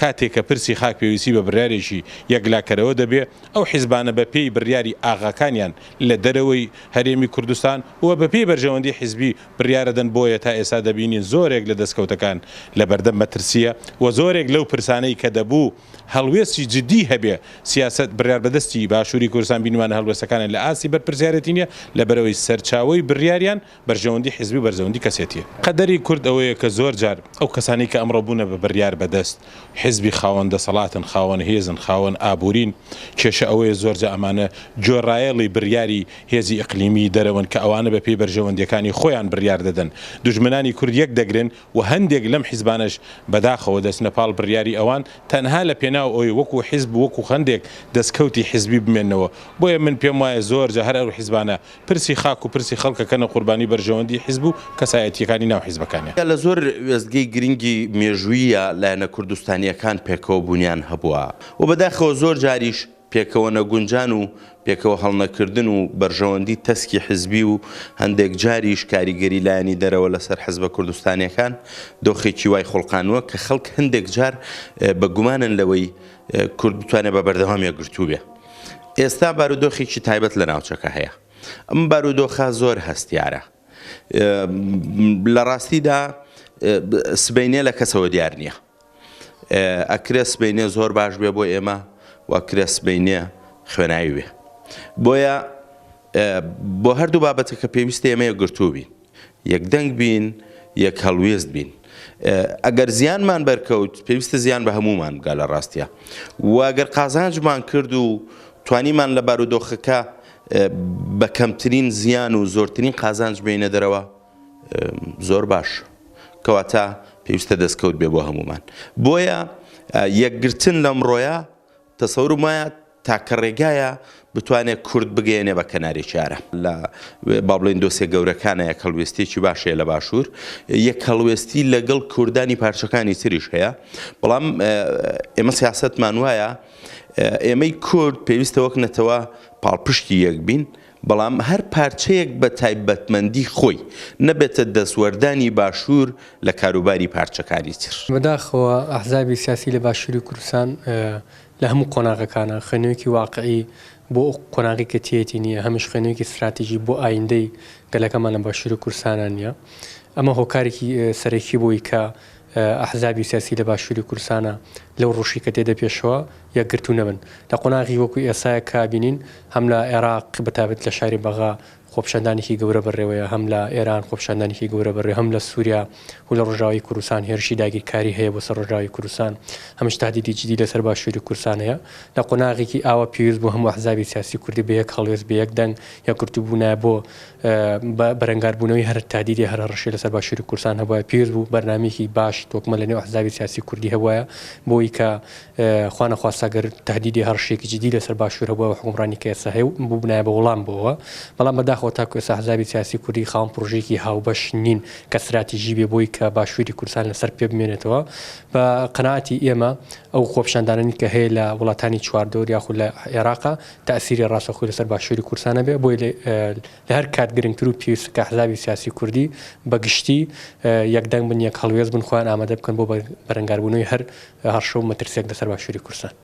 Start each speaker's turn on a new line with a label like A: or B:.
A: کاتێک کە پرسی خاک پێویستی بە بڕیارێکی یەکلاکەرەوە دەبێ ئەو حیزبانە بە پێی بڕیاری ئاغاکانیان لە دەرەوەی هەرێمی کوردستان و بە پێی بەرژەوەندی حیزبی بڕیارەدەن بۆیە تا ئێستا دەبینین زۆرێک لە دەستکەوتەکان لە بەردەم مەترسیە و زۆرێک لەو پرسانەی کە دەبوو هەڵوێستی جدی هەبێ سیاست بڕیار بەدەستی باشووری کوردستان بینوانە هەڵوێستەکانە لە ئاسی بەرپرسیارەتی نیە لە بەرەوەی سەرچاوی بڕیاریان بەرژەوەندی حیزبی بەرژەوەندی کەسێتیە. قەدەری کورد ئەوەیە کە زۆر جار ئەو کەسانی کە ئەمڕۆ بوونە بە بڕیار بەدەست حیزبی خاوەن دەسەڵاتن خاوەن هێزن خاوەن ئابوورین کێشە ئەوەیە زۆرجە ئەمانە جۆڕایەڵی بڕیاری هێزی ئیقلیمی دەرەوەن کە ئەوانە بە پێی بەرژەوەندیەکانی خۆیان بڕیار دەدەن دوژمنانی کورد یەک دەگرن و هەندێک لەم حیزبانەش بەداخەوە دەستنە پاڵ بڕیاری ئەوان تەنها لە پێناو ئەوی وەکو حیزب وەکو هەندێک دەستکەوتی حیزبی بمێنەوە بۆیە من پێم وایە زۆرجە هەر ئەو حیزبانە پرسی خاک و پرسی خەڵکەکەنە قوربانی بەرژەوەندی حیزب و کەسایەتیەکانی ناو حیزبەکانیان.
B: لە زۆر وێستگەی گرنگی مێژوویە لایەنە کوردستانیەکان پێکەوە بوونیان هەبووە و بەداخەوە زۆر جاریش پێکەوە نەگونجان و پێکەوە هەڵنەکردن و بەرژەوەندی تەسکی حیزبی و هەندێک جاریش کاریگەری لایەنی دەرەوە لەسەر حیزبە کوردستانیەکان دۆخێکی وای خۆڵقانووە کە خەڵک هەندێک جار بە گومانن لەوەی کورد بتوانێت بە بەردەوامیە گرتوو بێ. ئێستا بارودۆخێکی تایبەت لە ناوچەکە هەیە. ئەم بارودۆخە زۆر هەستیارە. لە ڕاستیدا سبەینێ لە کەسەوە دیار نییە. ئەکرێ سبەینێ زۆر باش بێ بۆ ئێمە واکرێ سبەینێ خوێناوی بێ. بۆیە بۆ هەردوو بابەتە کە پێویستە ئێمە یەکگرتوو بین، یەکدەنگ بین، یەک هەڵوێست بین. ئەگەر زیانمان بەرکەوت پێویستە زیان بە هەمومان بگا لە ڕاستیە و ئەگەر قازانجمان کرد و توانیمان لە بارودۆخەکە بە کەمترین زیان و زۆرترین قازانج بینە دەرەوە زۆر باش کەواتە پێویستە دەستکەوت بێ بۆ هەمومان. بۆیە یەکگرتن لەمڕۆیە تەسەورم وایە تاکە ڕێگایە بتوانێت کورد بگەێنێ بە کەناری چارە لە با بڵێن دۆسێ گەورەکانە یەک هەڵوێستێکی باشەیە لە باشوور یەک هەڵوێستی لەگەڵ کوردانی پارچەکانی تریش هەیە بەڵام ئێمە سیاسەتمان وایە ئێمەی کورد پێویستە وەک نەتەوە پاڵپشتی یەک بین بەڵام هەر پارچەیەک بە تایبەتمەندی خۆی نەبێتە دەستوەردانی باشوور لە کاروباری پارچەکانی تر.
C: بەداخەوە ئەحزابی سیاسی لە باشووری کوردستان لە هەموو قۆناغەکانە خوێنەوەیەکی واقعی بۆ قۆناغی کە تێتی نییە هەمیش خوێنەوەیەکی استراتیژی بۆ ئایندەی گەلەکەمان لە باشووری کوردستانە نییە. ئەمە هۆکارێکی سەرەکی بۆی کە ئەحزابی سیاسی لە باشووری کوردستانە لەو ڕۆژی کە تێدە پێشەوە یەکگرتو نەبن لە قۆناغی وەکو ئێسایە کابینین هەم لە عێراق بەتابەت لە شاری بەغا خۆپیشاندانێکی گەورە بەڕێوەیە هەم لە ئێران خۆپیشاندانێکی گەورە بەڕێ هەم لە سووریا و لە ڕۆژاوی کوردستان هێرشی داگیرکاری هەیە بۆ سەر ڕۆژاوی کوردستان هەمش تهدیدی جدی لەسەر باشووری کوردستان هەیە لە قۆناغێکی ئاوە پێویست بۆ هەموو ئەحزابی سیاسی کوردی بە یەک هەڵوێست بە یەک دەنگ یەکگرتوبوونە بۆ بەرەنگاربوونەوەی هەر تهدیدی هەر ڕەشی لەسەر باشووری کوردستان هەبووە پێویست بوو بەرنامێکی باش تۆکمە لە نێو ئەحزابی سیاسی کوردی هەبووە بۆی کە خوانەخواستەگەر تهدیدی هەر شتێکی جدی لەسەر باشوور هەبووە حکومڕانی کە ئێستا هەیە بوو بنایە بە وەڵام بۆەوە بەڵام بەداخەوە تاکو ئێستا ئەحزابی سیاسی کوردی خاوەن پرۆژەیەکی هاوبەش نین کە استراتیژی بێ بۆی کە باشووری کوردستان لەسەر پێ بمێنێتەوە بە قەناعەتی ئێمە ئەو خۆپیشاندانانی کە هەیە لە وڵاتانی چواردەوە یاخود لە عێراقا تەئسیری ڕاستەوخۆی لەسەر باشووری کوردستانە بێ بۆی لە هەر کات گرنگتر و پێویستە کە ئەحزابی سیاسی کوردی بەگشتی یەکدەنگ بن یەک هەڵوێست بن خۆیان ئامادە بکەن بۆ بەرەنگاربوونەوەی هەر هەرشە و مەترسێک لەسەر باشووری کوردستان.